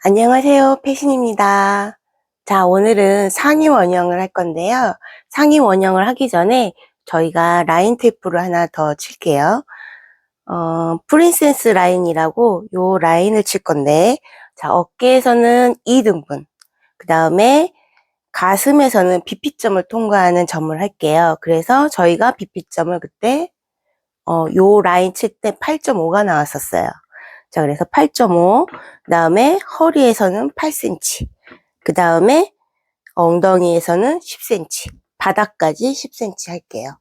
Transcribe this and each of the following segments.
안녕하세요, 패신입니다. 자, 오늘은 상의 원형을 할 건데요. 상의 원형을 하기 전에 저희가 라인 테이프를 하나 더 칠게요. 프린세스 라인이라고 요 라인을 칠 건데, 자, 어깨에서는 2등분, 그 다음에 가슴에서는 BP점을 통과하는 점을 할게요. 그래서 저희가 BP점을 그때 요 라인 칠 때 8.5가 나왔었어요. 자, 그래서 8.5, 그 다음에 허리에서는 8cm, 그 다음에 엉덩이에서는 10cm, 바닥까지 10cm 할게요.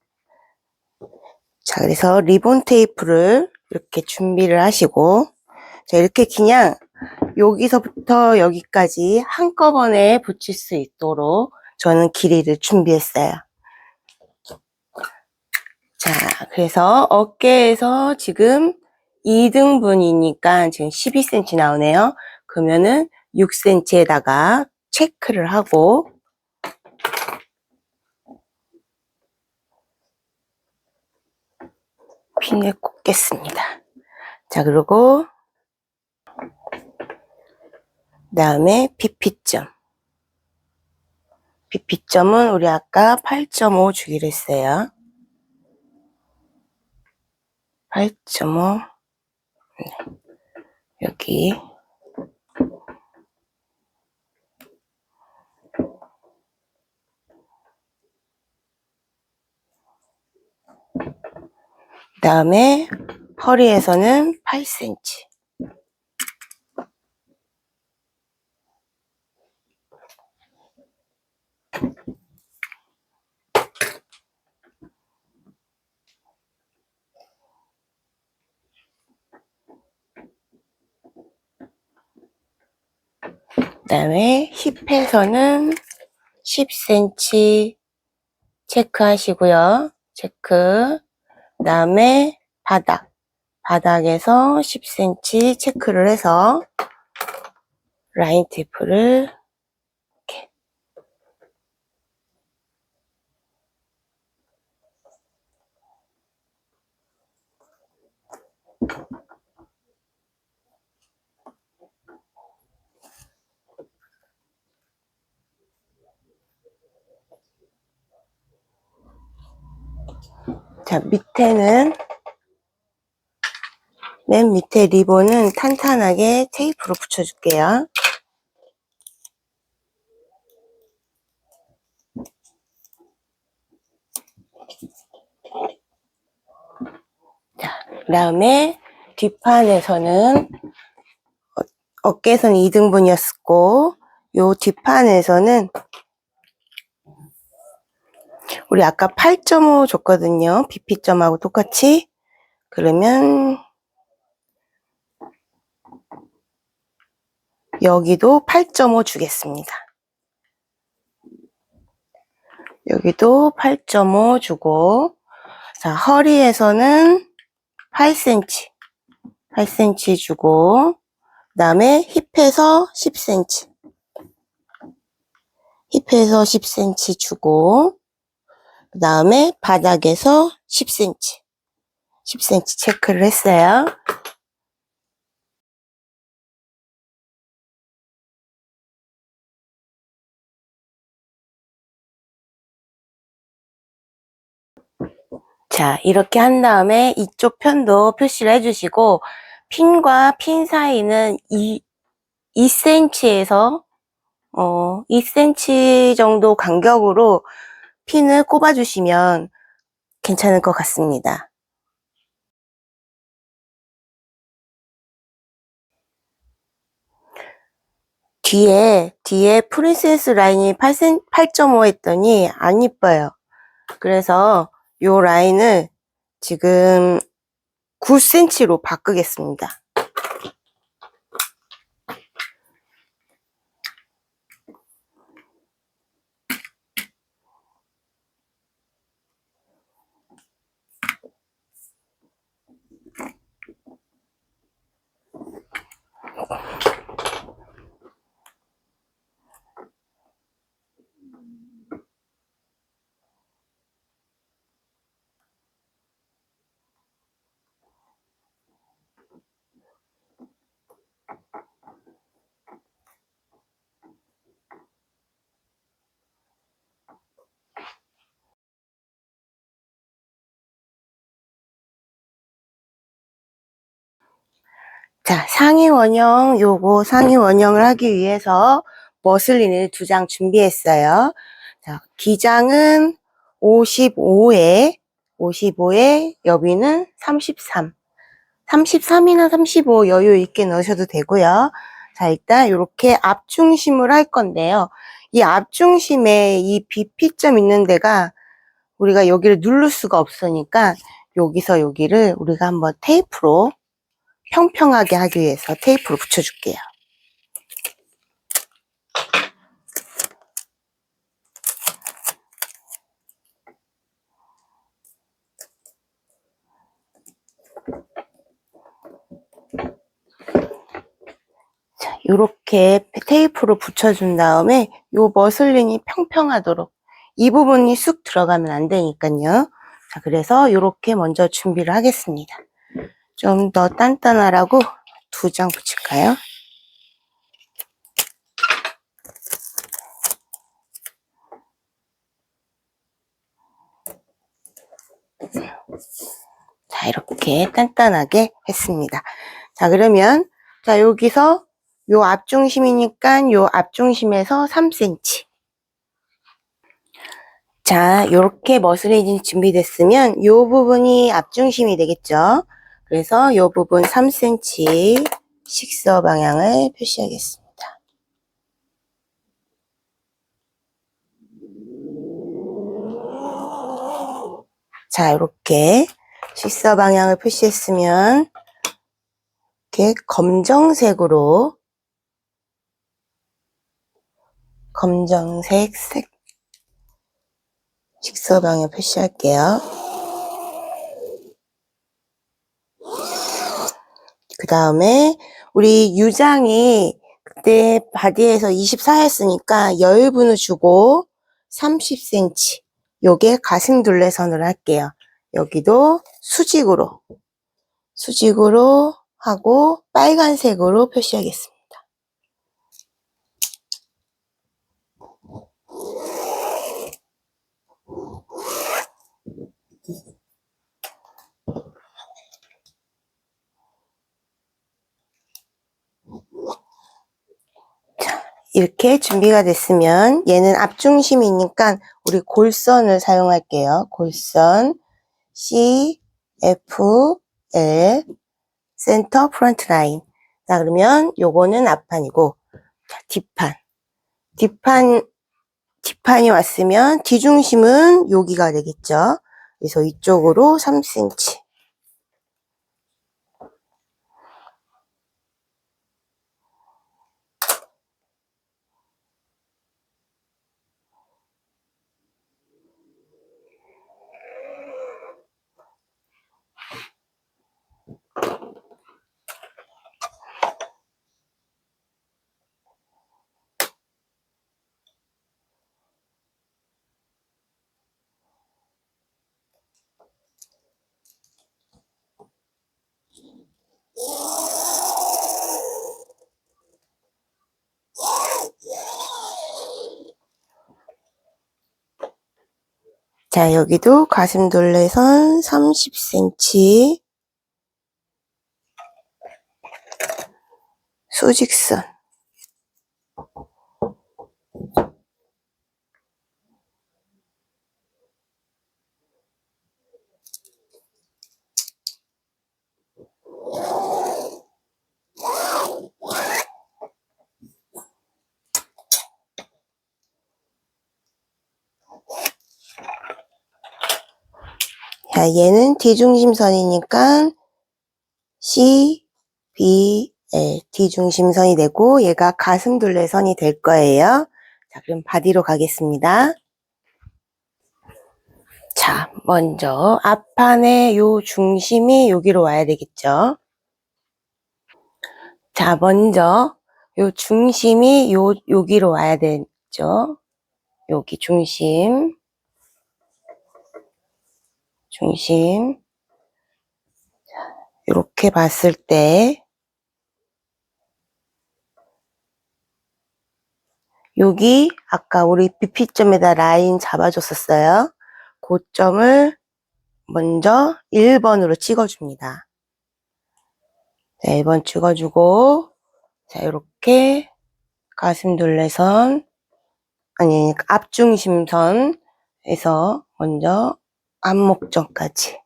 자, 그래서 리본 테이프를 이렇게 준비를 하시고, 자, 이렇게 그냥 여기서부터 여기까지 한꺼번에 붙일 수 있도록 저는 길이를 준비했어요. 자, 그래서 어깨에서 지금 2등분이니까 지금 12cm 나오네요. 그러면은 6cm에다가 체크를 하고, 핀을 꽂겠습니다. 자, 그리고 그다음에 BP점. BP점은 우리 아까 8.5 주기로 했어요. 8.5 여기. 그다음에 허리에서는 8cm. 그다음에 힙에서는 10cm 체크하시고요. 체크. 그다음에 바닥에서 10cm 체크를 해서 라인 테이프를 이렇게. 자, 맨 밑에 리본은 탄탄하게 테이프로 붙여줄게요. 자, 그 다음에 뒷판에서는 어깨에서는 2등분이었고, 요 뒷판에서는 우리 아까 8.5 줬거든요. BP점하고 똑같이. 그러면 여기도 8.5 주겠습니다. 여기도 8.5 주고, 자, 허리에서는 8cm 주고, 그 다음에 힙에서 10cm 주고, 그 다음에 바닥에서 10cm 체크를 했어요. 자, 이렇게 한 다음에 이쪽 편도 표시를 해주시고, 핀과 핀 사이는 2cm에서 2cm 정도 간격으로 핀을 꼽아주시면 괜찮을 것 같습니다. 뒤에 프린세스 라인이 8.5 했더니 안 이뻐요. 그래서 요 라인을 지금 9cm로 바꾸겠습니다. 자, 상의 원형, 요거 상의 원형을 하기 위해서 머슬린을 2장 준비했어요. 자, 기장은 55에, 여비는 33. 33이나 35 여유 있게 넣으셔도 되고요. 자, 일단 이렇게 앞중심을 할 건데요. 이 앞중심에 이 BP점 있는 데가 우리가 여기를 누를 수가 없으니까 여기서 여기를 우리가 한번 테이프로 평평하게 하기 위해서 테이프로 붙여줄게요. 자, 이렇게 테이프로 붙여준 다음에 요 머슬린이 평평하도록 이 부분이 쑥 들어가면 안 되니까요. 자, 그래서 이렇게 먼저 준비를 하겠습니다. 좀 더 단단하라고 2장 붙일까요? 자, 이렇게 단단하게 했습니다. 자, 그러면 자, 여기서 요 앞중심이니까 요 앞중심에서 3cm. 자, 요렇게 머슬린이 준비됐으면 요 부분이 앞중심이 되겠죠. 그래서 요 부분 3cm 식서 방향을 표시하겠습니다. 자, 이렇게 식서 방향을 표시했으면 이렇게 검정색 식서 방향 표시할게요. 그 다음에 우리 유장이 그때 바디에서 24였으니까 여유분을 주고 30cm 요게 가슴둘레선을 할게요. 여기도 수직으로 하고 빨간색으로 표시하겠습니다. 이렇게 준비가 됐으면 얘는 앞중심이니까 우리 골선을 사용할게요. 골선 C, F, L 센터 프런트 라인. 자, 그러면 요거는 앞판이고 자, 뒷판이 왔으면 뒤중심은 여기가 되겠죠. 그래서 이쪽으로 3cm. 자, 여기도 가슴둘레선 30cm 수직선. 자, 얘는 뒤중심선이니까 C, B, L 뒤중심선이 되고 얘가 가슴둘레선이 될 거예요. 자, 그럼 바디로 가겠습니다. 자, 먼저 앞판의 요 중심이 여기로 와야 되겠죠. 자, 먼저 요 중심이 여기로 와야 되죠. 여기 중심. 이렇게 봤을 때 여기 아까 우리 BP점에다 라인 잡아줬었어요. 고점을 먼저 1번으로 찍어줍니다. 자, 1번 찍어주고, 자, 이렇게 가슴둘레선, 아니, 앞중심선에서 먼저 앞목전까지.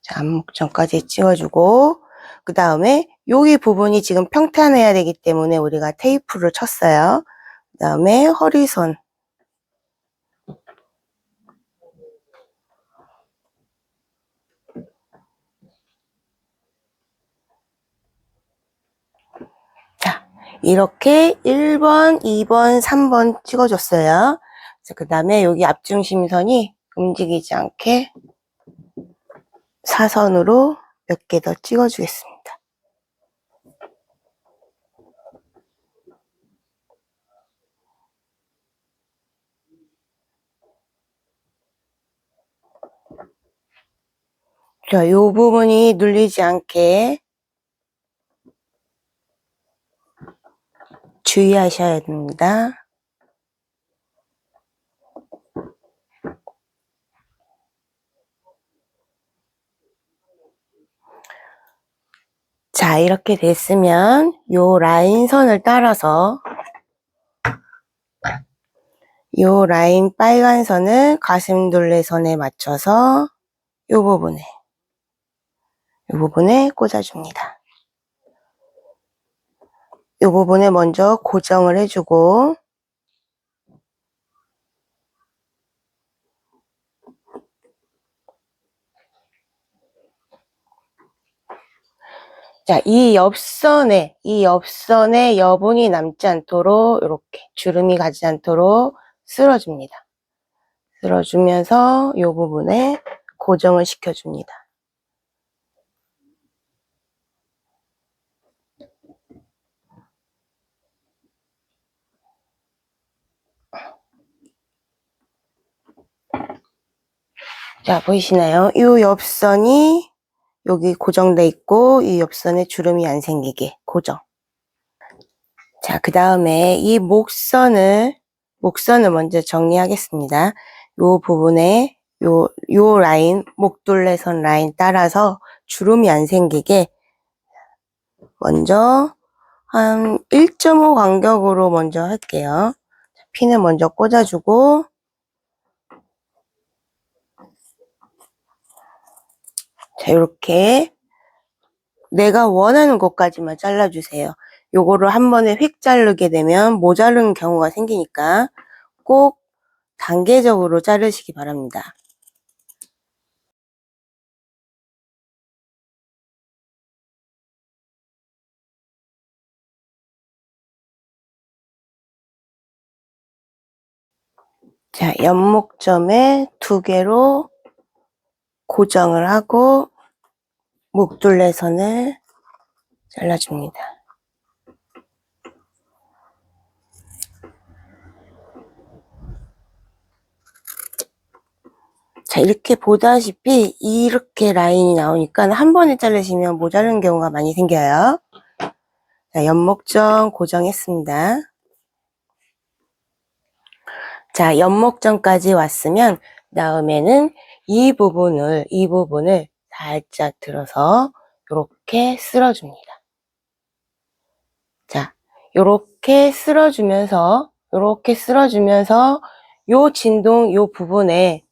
자, 앞목전까지 찍어주고, 그 다음에 여기 부분이 지금 평탄해야 되기 때문에 우리가 테이프를 쳤어요. 그 다음에 허리선. 자, 이렇게 1번, 2번, 3번 찍어줬어요. 그 다음에 여기 앞중심선이 움직이지 않게 사선으로 몇 개 더 찍어주겠습니다. 자, 이 부분이 눌리지 않게 주의하셔야 됩니다. 자, 이렇게 됐으면 요 라인선을 따라서 요 라인 빨간 선을 가슴둘레선에 맞춰서 요 부분에 꽂아줍니다. 요 부분에 먼저 고정을 해주고, 자, 이 옆선에 여분이 남지 않도록 이렇게 주름이 가지 않도록 쓸어줍니다. 쓸어주면서 이 부분에 고정을 시켜줍니다. 자, 보이시나요? 이 옆선이 여기 고정돼 있고 이 옆선에 주름이 안 생기게 고정. 자, 그 다음에 이 목선을 먼저 정리하겠습니다. 요 부분에 요 라인, 목둘레선 라인 따라서 주름이 안 생기게 먼저 한 1.5 간격으로 먼저 할게요. 핀을 먼저 꽂아주고, 자, 이렇게 내가 원하는 곳까지만 잘라주세요. 요거를 한 번에 휙 자르게 되면 모자른 경우가 생기니까 꼭 단계적으로 자르시기 바랍니다. 자, 연목점에 2개로 고정을 하고 목둘레선을 잘라줍니다. 자, 이렇게 보다시피 이렇게 라인이 나오니까 한 번에 자르시면 모자른 경우가 많이 생겨요. 자, 연목점 고정했습니다. 자, 연목점까지 왔으면 다음에는 이 부분을 살짝 들어서 이렇게 쓸어줍니다. 자, 이렇게 쓸어주면서 요 진동 요 부분에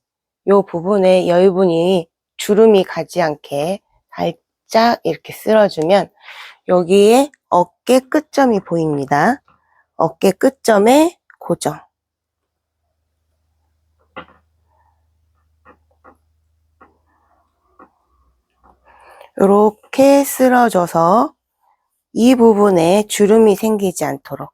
여유분이 주름이 가지 않게 살짝 이렇게 쓸어주면 여기에 어깨 끝점이 보입니다. 어깨 끝점에 고정. 이렇게 쓸어줘서 이 부분에 주름이 생기지 않도록.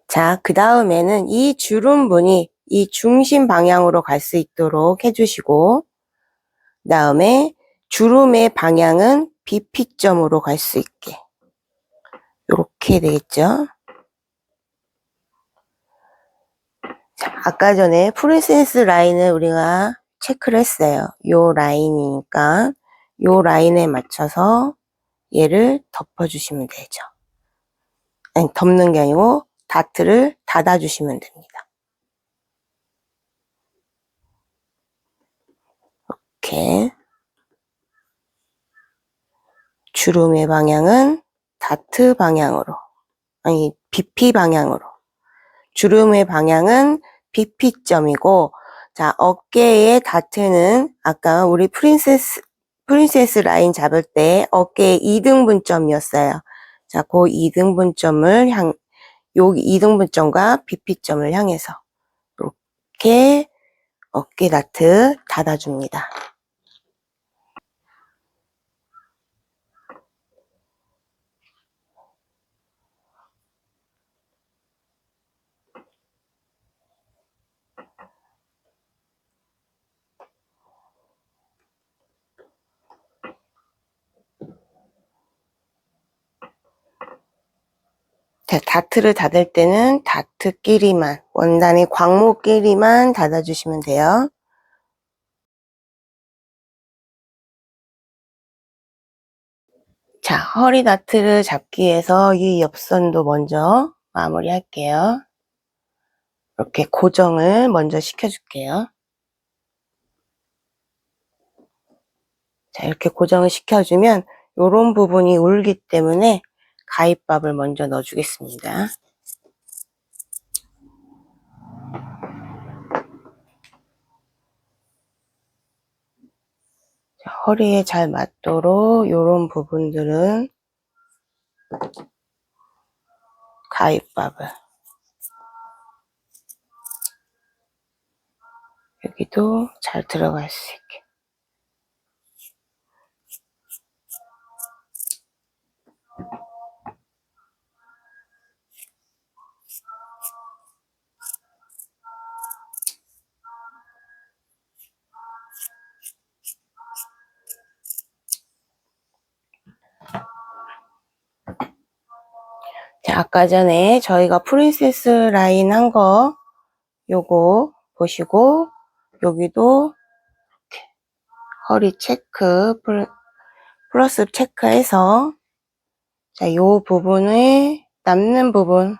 자, 그 다음에는 이 주름분이 이 중심 방향으로 갈 수 있도록 해주시고, 그 다음에 주름의 방향은 BP점으로 갈 수 있게. 이렇게 되겠죠? 자, 아까 전에 프린세스 라인을 우리가 체크를 했어요. 요 라인이니까 요 라인에 맞춰서 얘를 덮어주시면 되죠. 아니, 덮는 게 아니고 다트를 닫아주시면 됩니다. 이렇게 주름의 방향은 다트 방향으로, 아니 BP 방향으로, 주름의 방향은 BP점이고, 자, 어깨의 다트는 아까 우리 프린세스 라인 잡을 때 어깨의 2등분점이었어요. 자, 그 2등분점을 요 2등분점과 BP점을 향해서 이렇게 어깨 다트 닫아줍니다. 자, 다트를 닫을 때는 다트끼리만, 원단의 광목끼리만 닫아주시면 돼요. 자, 허리 다트를 잡기 위해서 이 옆선도 먼저 마무리 할게요. 이렇게 고정을 먼저 시켜줄게요. 자, 이렇게 고정을 시켜주면 이런 부분이 울기 때문에 가위밥을 먼저 넣어주겠습니다. 자, 허리에 잘 맞도록 이런 부분들은 가위밥을, 여기도 잘 들어갈 수 있게. 자, 아까 전에 저희가 프린세스 라인 한 거 요거 보시고, 여기도 이렇게 허리 체크, 플러스 체크해서, 자, 요 부분에 남는 부분,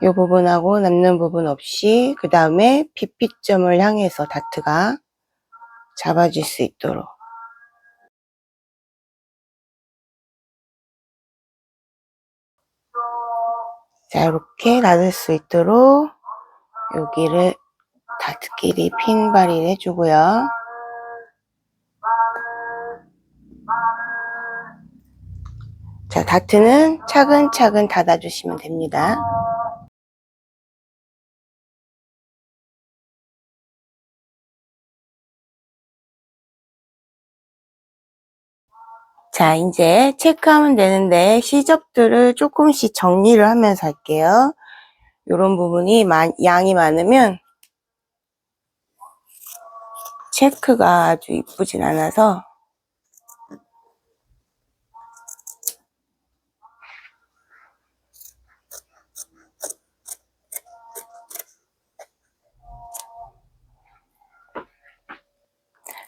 요 부분하고 남는 부분 없이, 그 다음에 BP점을 향해서 다트가 잡아질 수 있도록. 자, 이렇게 놔둘 수 있도록 여기를 다트끼리 핀발이 해주고요. 자, 다트는 차근차근 닫아주시면 됩니다. 자, 이제 체크하면 되는데 시접들을 조금씩 정리를 하면서 할게요. 이런 부분이 양이 많으면 체크가 아주 이쁘진 않아서,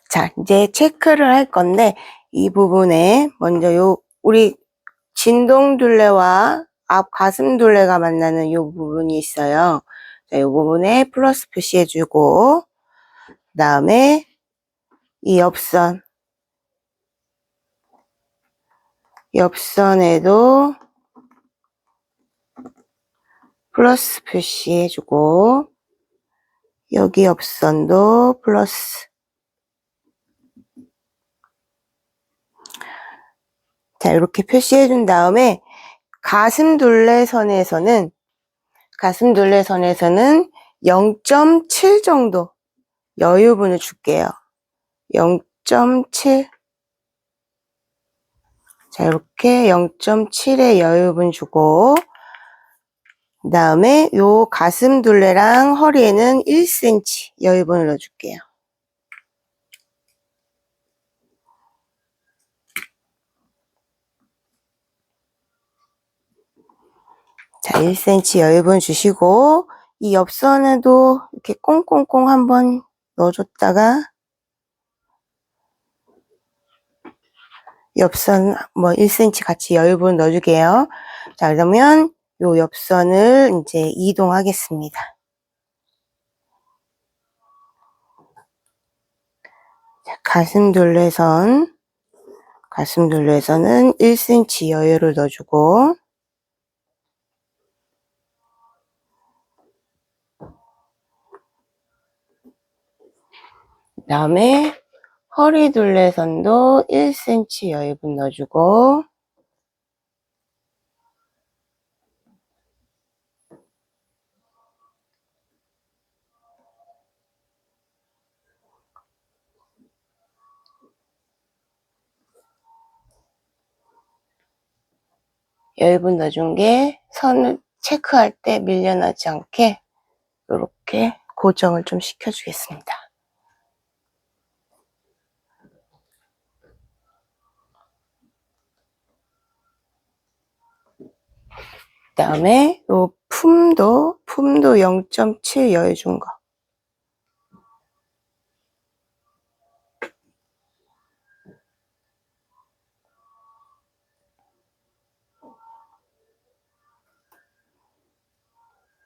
자, 이제 체크를 할 건데, 이 부분에 먼저 우리 진동둘레와 앞 가슴둘레가 만나는 이 부분이 있어요. 자, 이 부분에 플러스 표시해주고, 그 다음에 이 옆선에도 플러스 표시해주고, 여기 옆선도 플러스. 자, 이렇게 표시해준 다음에 가슴둘레선에서는 0.7 정도 여유분을 줄게요. 0.7. 자, 이렇게 0.7의 여유분 주고, 그 다음에 요 가슴둘레랑 허리에는 1cm 여유분을 넣어줄게요. 자, 1cm 여유분 주시고, 이 옆선에도 이렇게 꽁꽁꽁 한번 넣어줬다가, 옆선 1cm 같이 여유분 넣어주게요. 자, 그러면 요 옆선을 이제 이동하겠습니다. 가슴둘레선은 1cm 여유를 넣어주고, 그 다음에 허리둘레선도 1cm 여유분 넣어주고, 여유분 넣어준 게 선을 체크할 때 밀려나지 않게 이렇게 고정을 좀 시켜주겠습니다. 그 다음에 요 품도 0.7 여유준 거.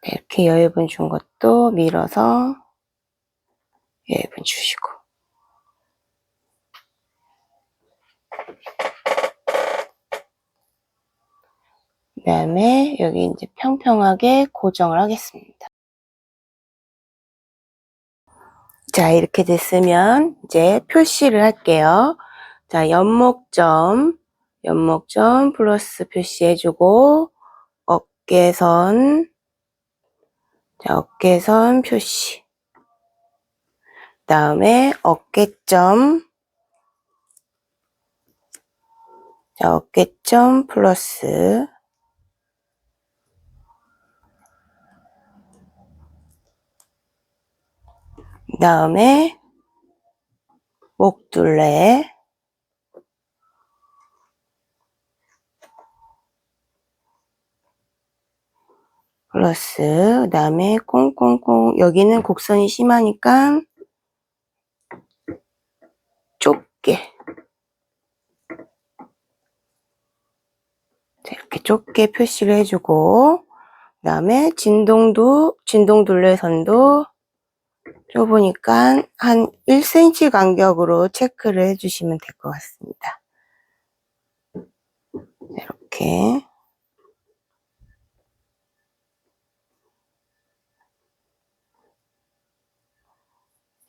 이렇게 여유분 준 것도 밀어서 여유분 주시고, 그 다음에 여기 이제 평평하게 고정을 하겠습니다. 자, 이렇게 됐으면 이제 표시를 할게요. 자, 연목점 플러스 표시해주고, 어깨선, 자, 어깨선 표시. 그 다음에 어깨점, 자, 어깨점 플러스. 그 다음에 목둘레, 플러스. 그 다음에 꽁꽁꽁, 여기는 곡선이 심하니까 좁게, 이렇게 좁게 표시를 해주고, 그 다음에 진동둘레선도 좁으니까 한 1cm 간격으로 체크를 해주시면 될 것 같습니다. 이렇게.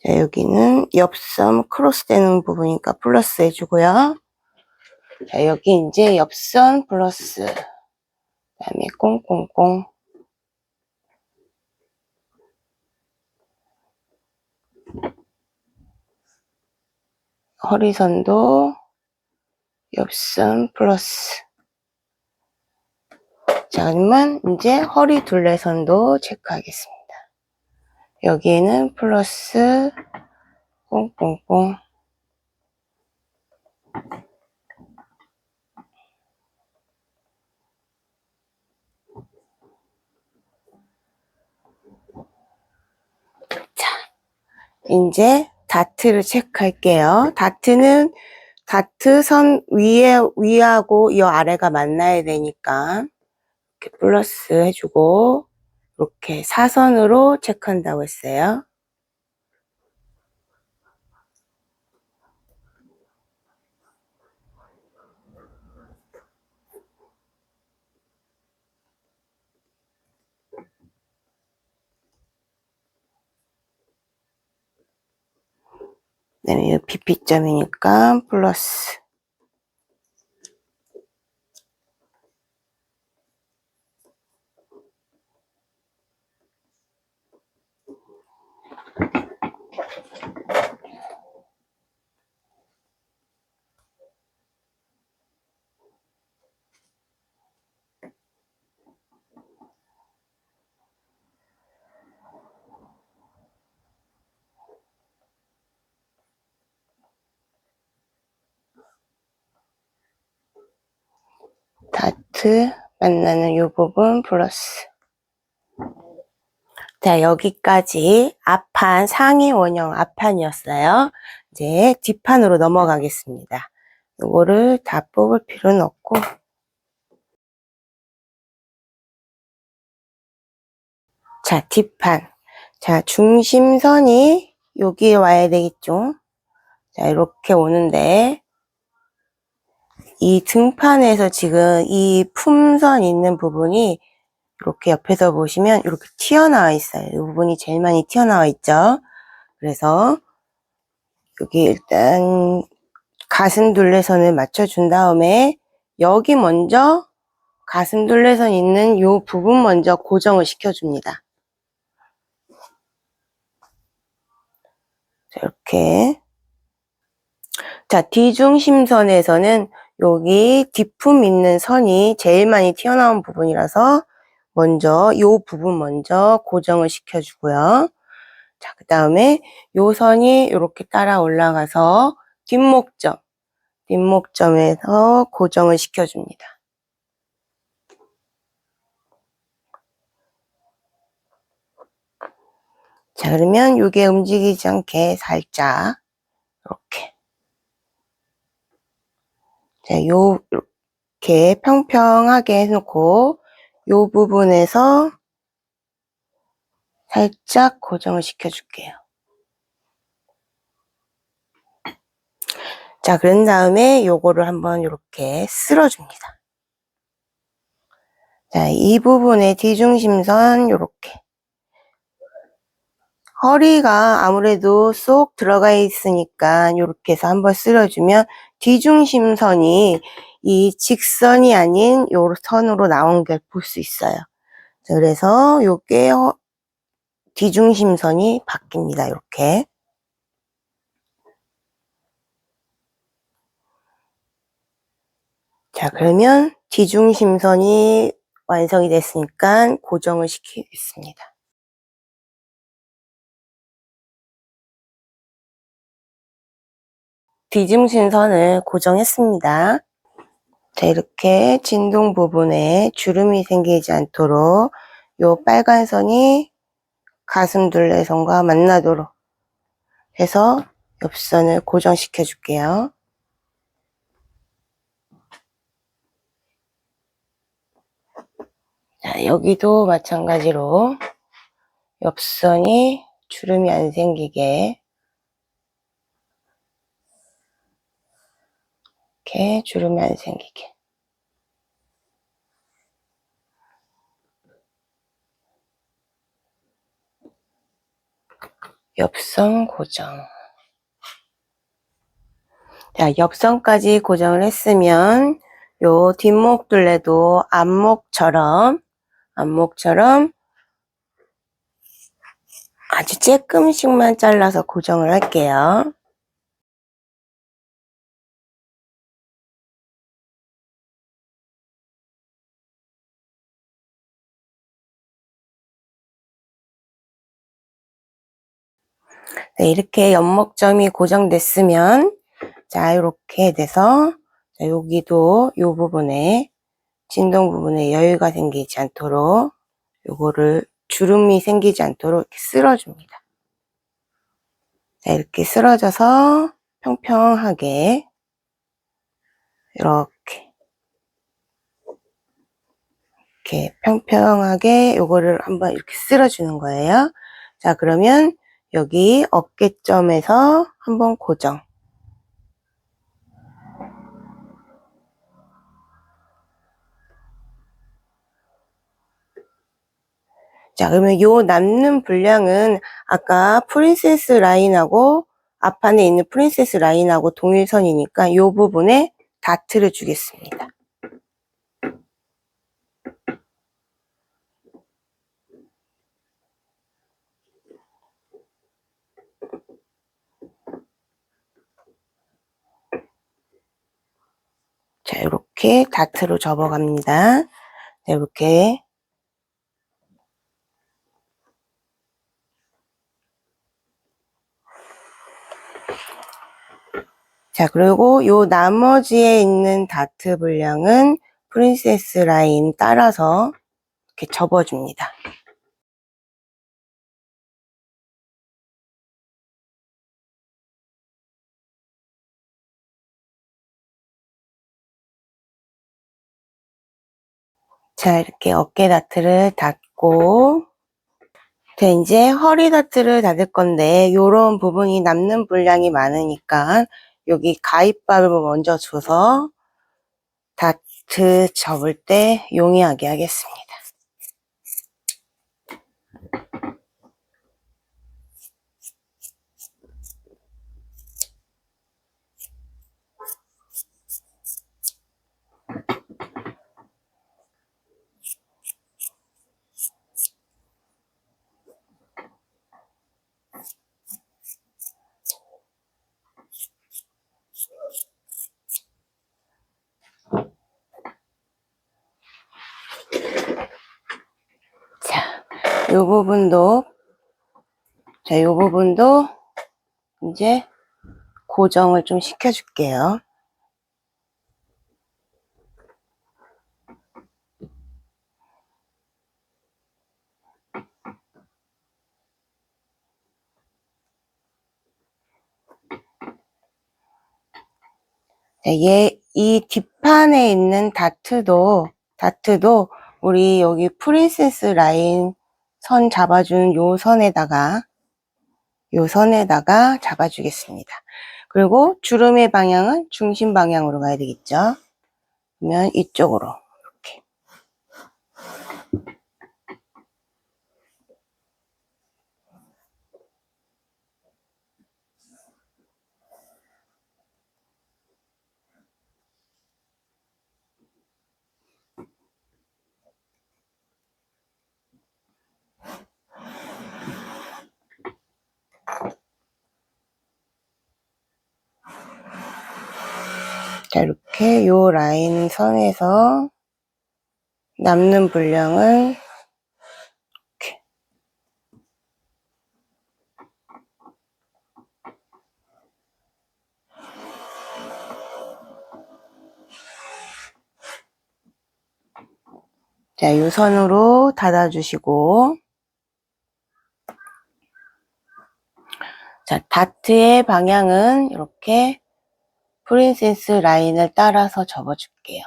자, 여기는 옆선 크로스 되는 부분이니까 플러스 해주고요. 자, 여기 이제 옆선 플러스. 그 다음에 꽁꽁꽁. 허리선도 옆선 플러스. 자, 그러면 이제 허리 둘레선도 체크하겠습니다. 여기는 플러스 꽁꽁꽁. 자, 이제 다트를 체크할게요. 다트 선 위하고 이 아래가 만나야 되니까 이렇게 플러스 해주고, 이렇게 사선으로 체크한다고 했어요. 그다음에 이 BP점이니까 플러스. 다트 만나는 이 부분 플러스. 자, 여기까지 앞판, 상의 원형 앞판이었어요. 이제 뒷판으로 넘어가겠습니다. 이거를 다 뽑을 필요는 없고, 자, 뒷판. 자, 중심선이 여기에 와야 되겠죠. 자, 이렇게 오는데, 이 등판에서 지금 이 품선 있는 부분이 이렇게 옆에서 보시면 이렇게 튀어나와 있어요. 이 부분이 제일 많이 튀어나와 있죠. 그래서 여기 일단 가슴 둘레선을 맞춰준 다음에 여기 먼저 가슴 둘레선 있는 이 부분 먼저 고정을 시켜줍니다. 자, 이렇게. 자, 뒤중심선에서는 여기 뒷품 있는 선이 제일 많이 튀어나온 부분이라서 먼저 이 부분 먼저 고정을 시켜주고요. 자, 그 다음에 요 선이 이렇게 따라 올라가서 뒷목점에서 고정을 시켜줍니다. 자, 그러면 이게 움직이지 않게 살짝 이렇게. 자, 이렇게 평평하게 해놓고 요 부분에서 살짝 고정을 시켜줄게요. 자, 그런 다음에 요거를 한번 이렇게 쓸어줍니다. 자, 이 부분에 뒤중심선 요렇게. 허리가 아무래도 쏙 들어가 있으니까 요렇게 해서 한번 쓸어주면 뒤중심선이 이 직선이 아닌 요 선으로 나온 걸 볼 수 있어요. 자, 그래서 요게 뒤중심선이 바뀝니다. 이렇게. 자, 그러면 뒤중심선이 완성이 됐으니까 고정을 시키겠습니다. 뒤중심선을 고정했습니다. 자, 이렇게 진동 부분에 주름이 생기지 않도록 요 빨간 선이 가슴 둘레선과 만나도록 해서 옆선을 고정시켜 줄게요. 자, 여기도 마찬가지로 옆선이 주름이 안 생기게 이렇게 주름이 안 생기게. 옆선 고정. 자, 옆선까지 고정을 했으면 요 뒷목 둘레도 앞목처럼 아주 조금씩만 잘라서 고정을 할게요. 네, 이렇게 옆목점이 고정됐으면 자, 이렇게 돼서 자, 여기도 요 부분에 진동 부분에 여유가 생기지 않도록 요거를 주름이 생기지 않도록 이렇게 쓸어줍니다. 자, 이렇게 쓸어져서 평평하게 이렇게 평평하게 요거를 한번 이렇게 쓸어주는 거예요. 자, 그러면 여기 어깨점에서 한번 고정. 자, 그러면 요 남는 분량은 아까 프린세스 라인하고 앞판에 있는 프린세스 라인하고 동일선이니까 요 부분에 다트를 주겠습니다. 자, 이렇게 다트로 접어갑니다. 자, 이렇게. 자, 그리고 요 나머지에 있는 다트 분량은 프린세스 라인 따라서 이렇게 접어줍니다. 자, 이렇게 어깨 다트를 닫고 자, 이제 허리 다트를 닫을 건데 요런 부분이 남는 분량이 많으니까 여기 가위바위보 먼저 줘서 다트 접을 때 용이하게 하겠습니다. 자, 요 부분도 이제 고정을 좀 시켜줄게요. 자, 이 뒷판에 있는 다트도 우리 여기 프린세스 라인 선 잡아준 요 선에다가 잡아주겠습니다. 그리고 주름의 방향은 중심 방향으로 가야 되겠죠. 그러면 이쪽으로 이렇게. 자, 이렇게 요 라인 선에서 남는 분량을 이렇게. 자, 요 선으로 닫아주시고, 자, 다트의 방향은 이렇게 프린세스 라인을 따라서 접어줄게요.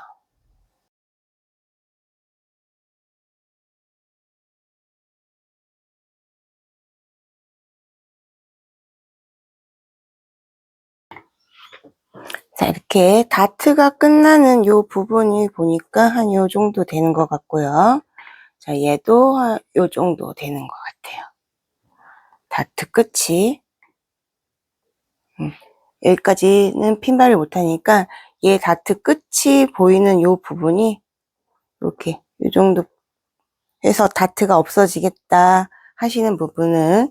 자, 이렇게 다트가 끝나는 요 부분이 보니까 한 요 정도 되는 것 같고요. 자, 얘도 한 요 정도 되는 것 같아요. 다트 끝이. 여기까지는 핀발을 못하니까 얘 다트 끝이 보이는 요 부분이 이렇게 요 정도 해서 다트가 없어지겠다 하시는 부분을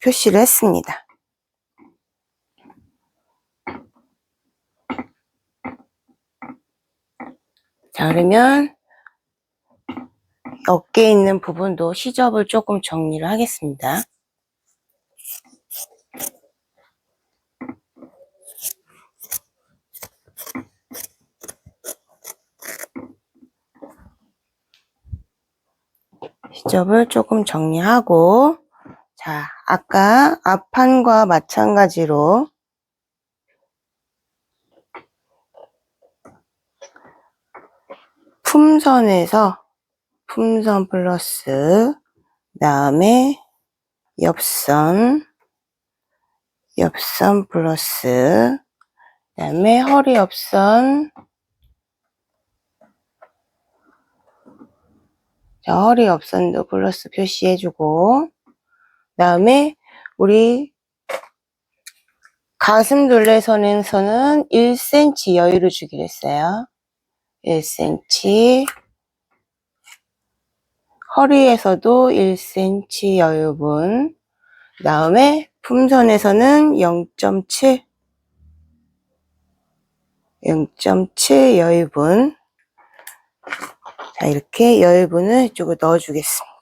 표시를 했습니다. 자, 그러면 어깨에 있는 부분도 시접을 조금 정리를 하겠습니다. 시접을 조금 정리하고, 자, 아까 앞판과 마찬가지로 품선에서 품선 플러스 그다음에 옆선 플러스 그다음에 허리 옆선. 자, 허리 옆선도 플러스 표시해주고, 그다음에 우리 가슴 둘레선에서는 1cm 여유를 주기로 했어요. 1cm. 허리에서도 1cm 여유분. 그 다음에 품선에서는 0.7 여유분. 자, 이렇게 여유분을 이쪽으로 넣어주겠습니다.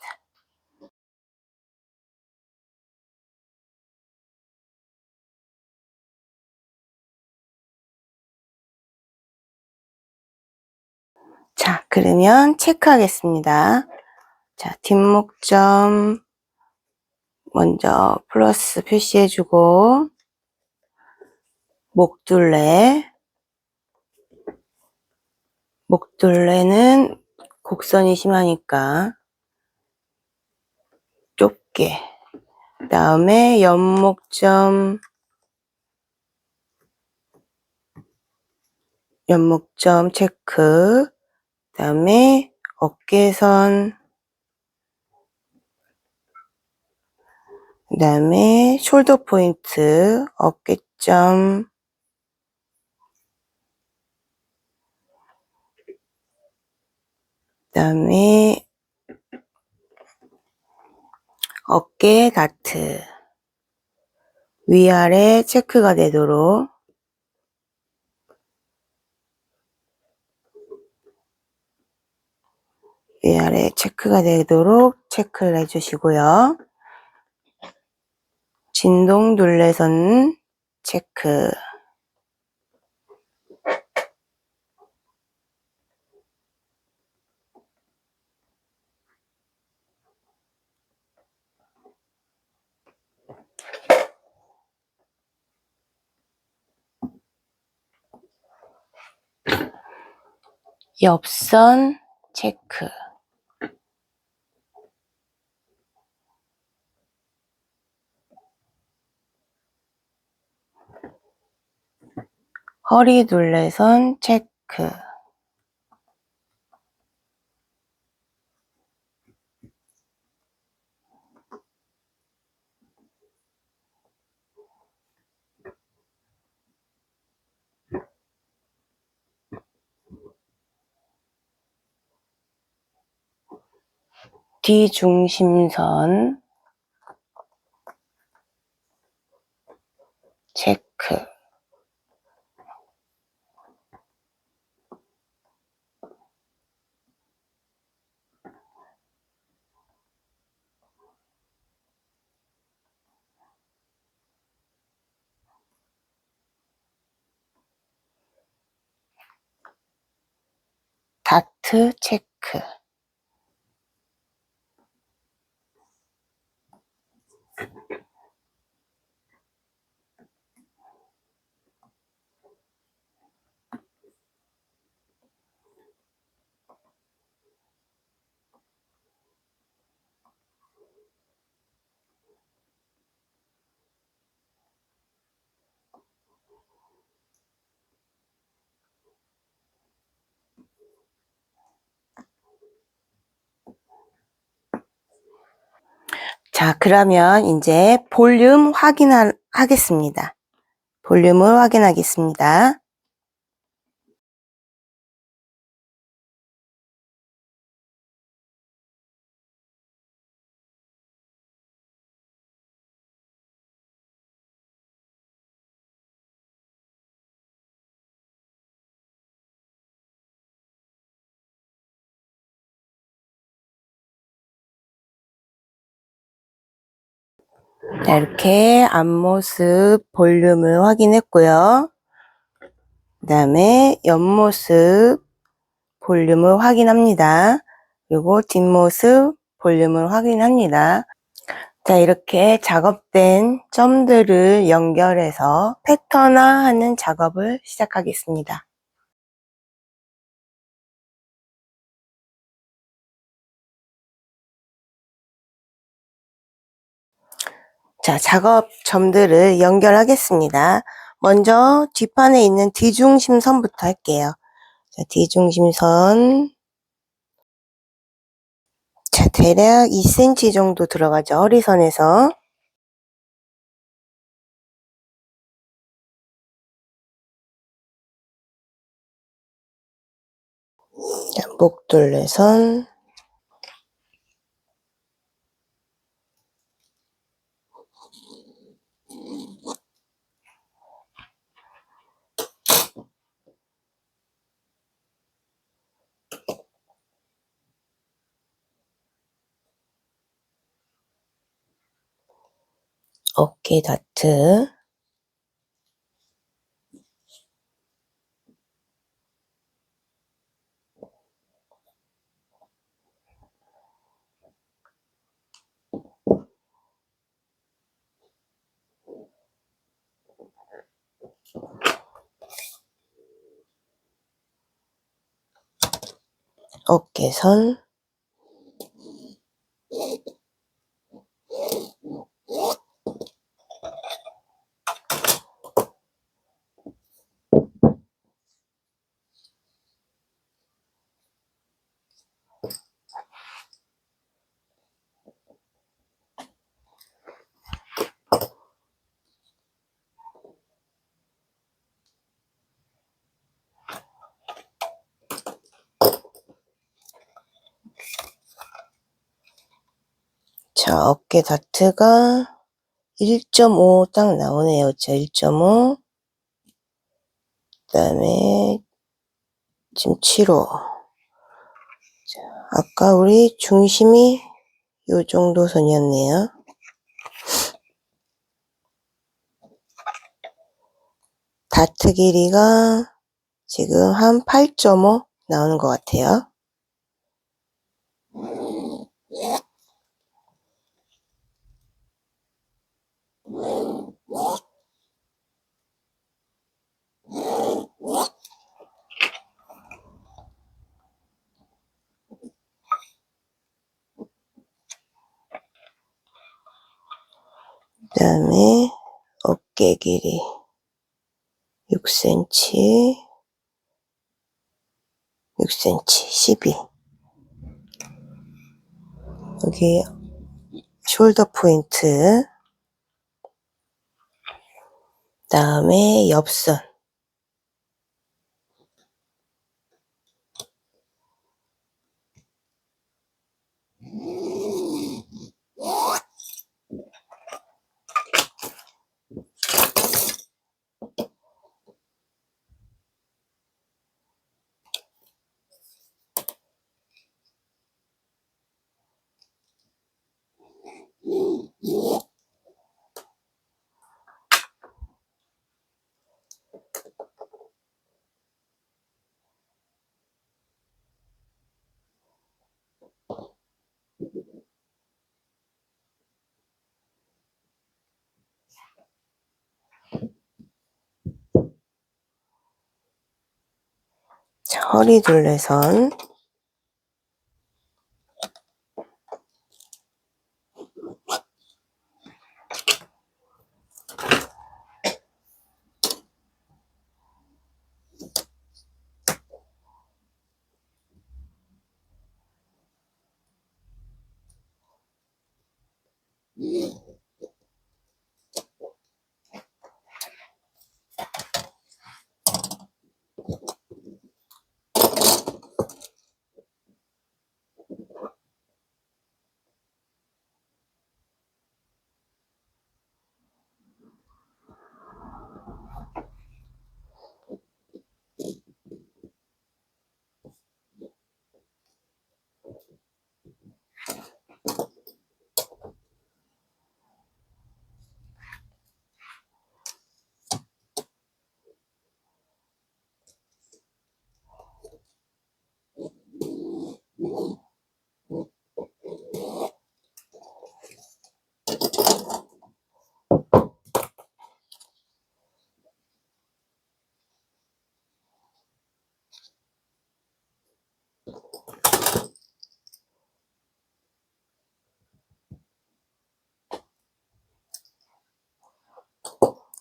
자, 그러면 체크하겠습니다. 자, 뒷목점 먼저 플러스 표시해주고, 목둘레는 곡선이 심하니까 어깨. 그 다음에 연목점 체크. 그 다음에 어깨선. 그 다음에 숄더 포인트, 어깨점. 그 다음에 어깨 다트. 위아래 체크가 되도록 체크를 해주시고요. 진동 둘레선 체크. 옆선 체크. 허리 둘레선 체크. 뒤중심선 체크. 다트 체크. 자, 그러면 이제 볼륨 하겠습니다. 볼륨을 확인하겠습니다. 자, 이렇게 앞모습 볼륨을 확인했고요. 그 다음에 옆모습 볼륨을 확인합니다. 그리고 뒷모습 볼륨을 확인합니다. 자, 이렇게 작업된 점들을 연결해서 패턴화하는 작업을 시작하겠습니다. 자, 작업 점들을 연결하겠습니다. 먼저 뒷판에 있는 뒤중심선부터 할게요. 자, 뒤중심선. 자, 대략 2cm 정도 들어가죠. 허리선에서. 자, 목둘레선. 어깨 다트. 어깨선. 자, 어깨 다트가 1.5 딱 나오네요. 자, 1.5. 그 다음에 지금 7호. 자, 아까 우리 중심이 요 정도 선이었네요. 다트 길이가 지금 한 8.5 나오는 것 같아요. 그 다음에 어깨 길이 6cm, 6cm, 12. 여기 숄더 포인트. 그 다음에 옆선. 자, 허리 둘레선.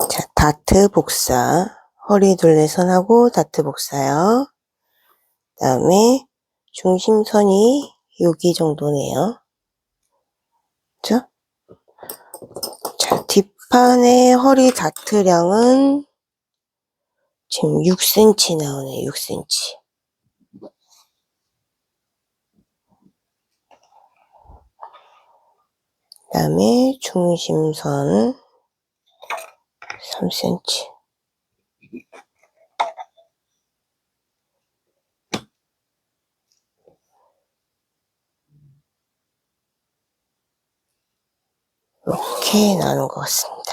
자, 다트 복사. 허리 둘레선하고 다트 복사요. 그 다음에 중심선이 여기 정도네요. 그죠? 자, 뒷판의 허리 다트량은 지금 6cm 나오네요. 6cm. 그 다음에 중심선 3cm. 이렇게 나눈 것 같습니다.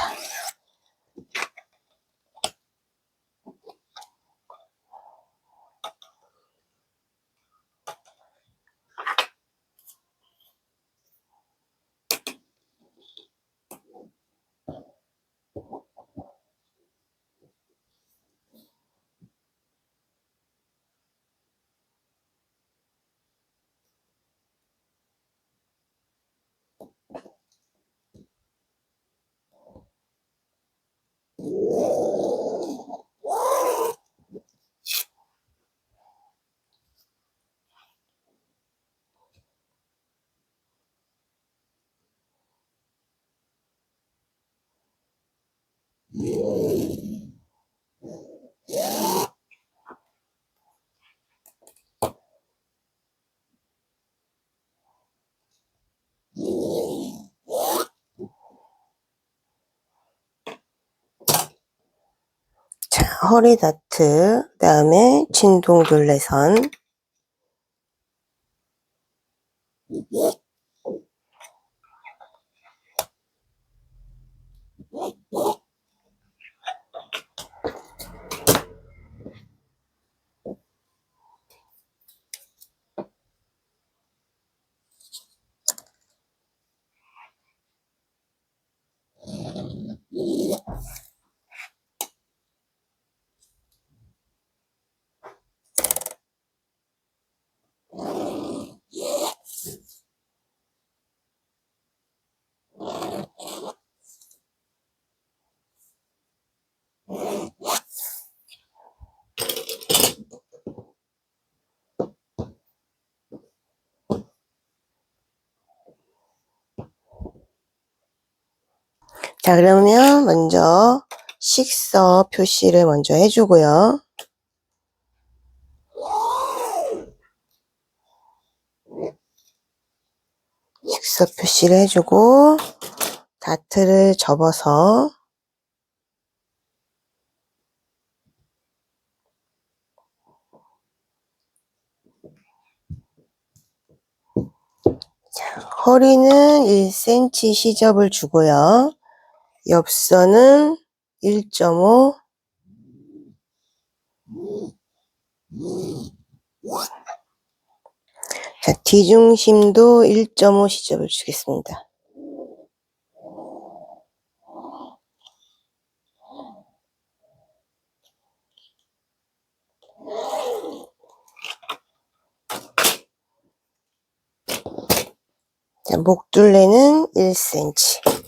허리 다트, 그 다음에 진동 둘레선. 자, 그러면 먼저 식서 표시를 먼저 해주고요. 식서 표시를 해주고 다트를 접어서 자, 허리는 1cm 시접을 주고요. 옆선은 1.5, 자, 뒤중심도 1.5 시접을 주겠습니다. 자, 목둘레는 1cm.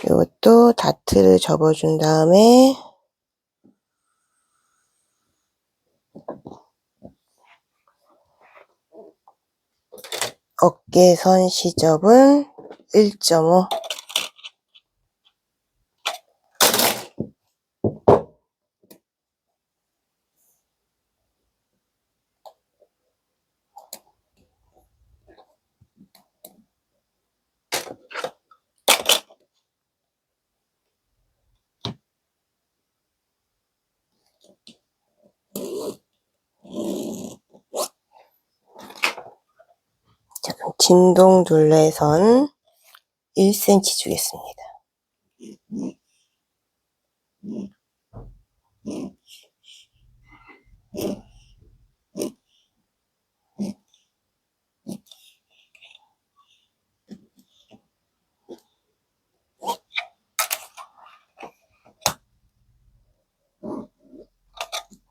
이것도 다트를 접어준 다음에 어깨선 시접은 1.5, 자, 그럼 진동 둘레선 1cm 주겠습니다.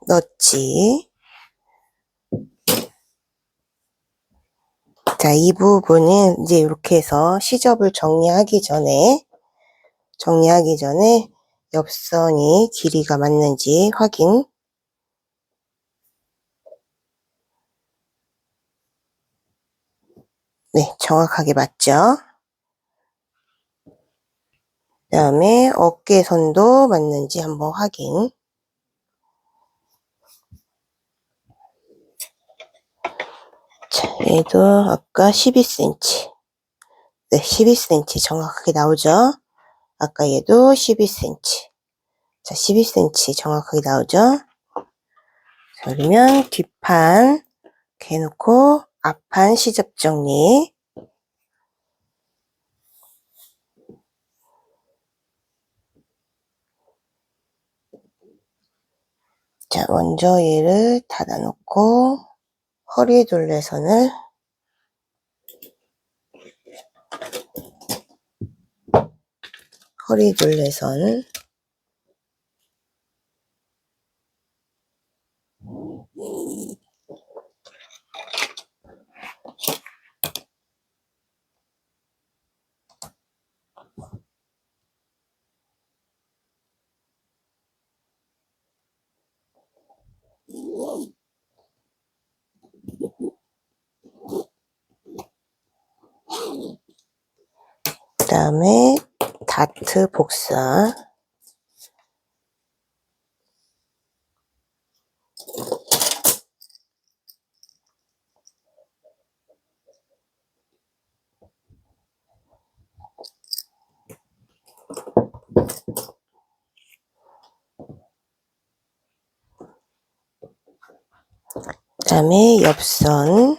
넣지. 자, 이 부분은 이제 이렇게 해서 시접을 정리하기 전에 옆선이 길이가 맞는지 확인. 네, 정확하게 맞죠? 그 다음에 어깨선도 맞는지 한번 확인. 자, 얘도 아까 12cm. 네, 12cm 정확하게 나오죠? 아까 얘도 12cm. 자, 12cm 정확하게 나오죠? 자, 그러면 뒷판 이렇게 해놓고 앞판 시접 정리. 자, 먼저 얘를 닫아놓고 허리 둘레선을 그 다음에 다트 복사. 다음에 옆선,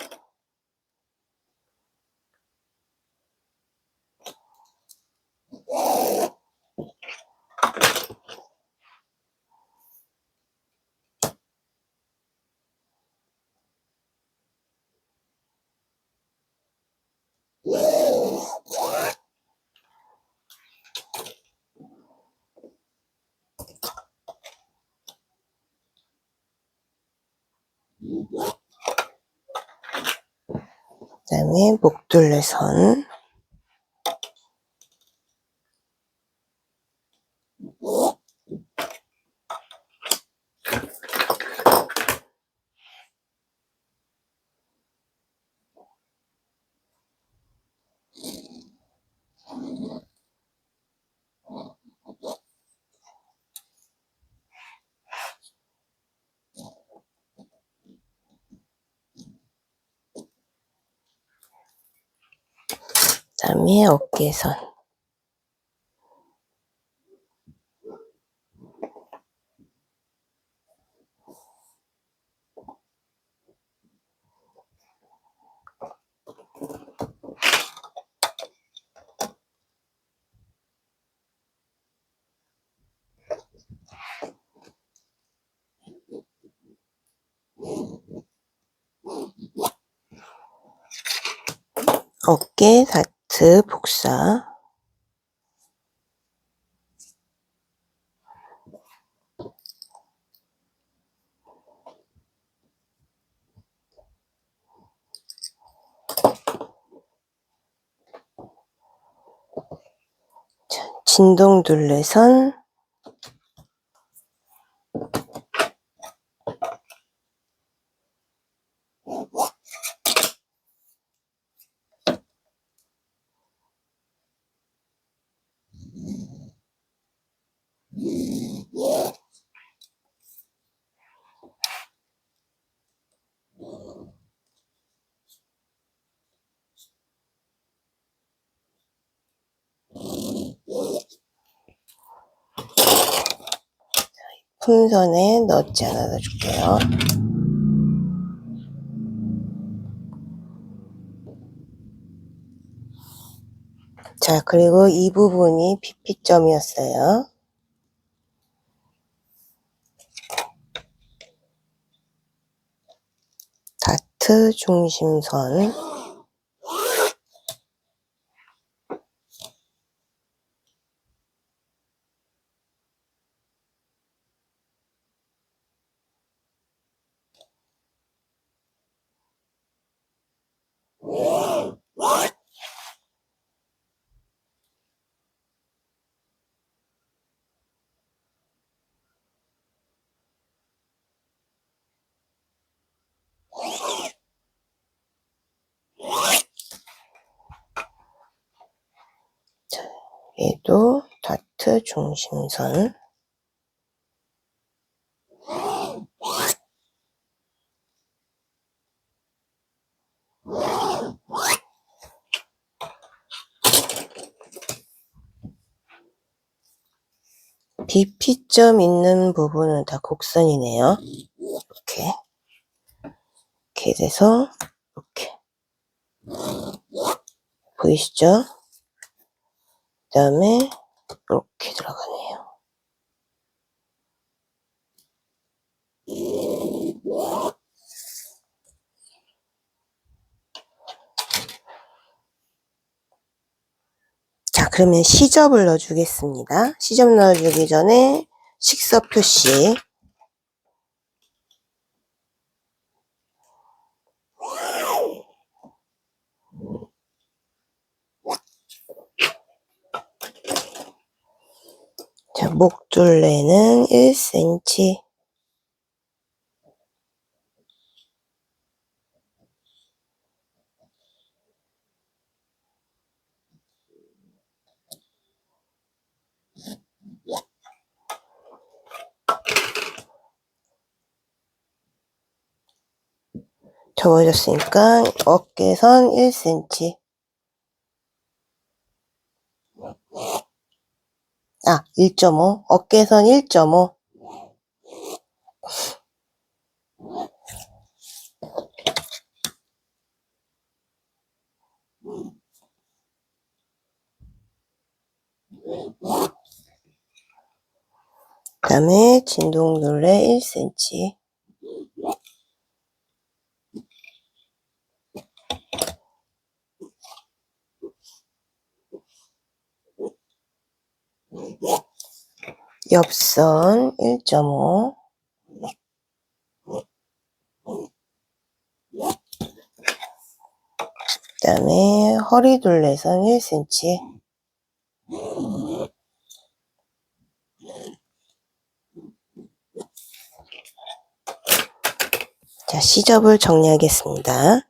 그다음에 목둘레선, 그다음에 어깨선, 어깨 다트 복사, 진동둘레선, 풍선에 넣지 않아 넣어줄게요. 자, 그리고 이 부분이 BP점이었어요. 다트 중심선, 자, 얘도 다트 중심선, BP점 있는 부분은 다 곡선이네요. 이렇게 돼서 이렇게 보이시죠? 그 다음에 이렇게 들어가네요. 자, 그러면 시접을 넣어주겠습니다. 시접 넣어주기 전에 식서 표시, 자, 목둘레는 1cm, 접어줬으니까 어깨선 1cm, 1.5, 어깨선 1.5, 그 다음에 진동둘레 1cm. 옆선 1.5. 그 다음에 허리둘레선 1cm. 자, 시접을 정리하겠습니다.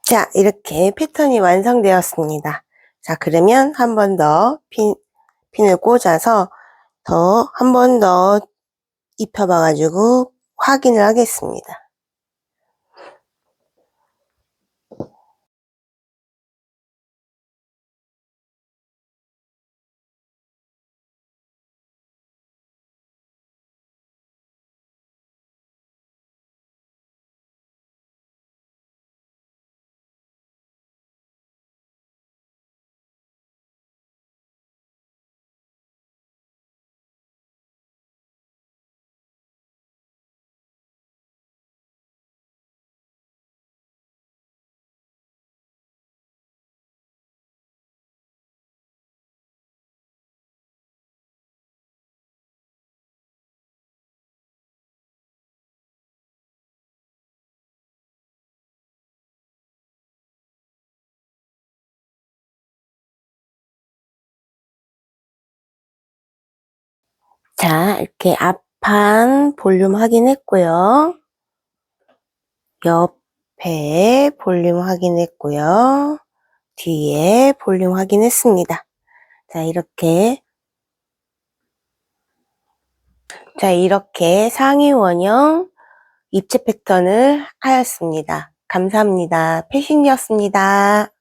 자, 이렇게 패턴이 완성되었습니다. 자, 그러면 한 번 더 핀을 꽂아서 한 번 더 입혀봐가지고 확인을 하겠습니다. 자, 이렇게 앞판 볼륨 확인했고요. 옆에 볼륨 확인했고요. 뒤에 볼륨 확인했습니다. 자, 이렇게 상의 원형 입체 패턴을 하였습니다. 감사합니다. 패싱이었습니다.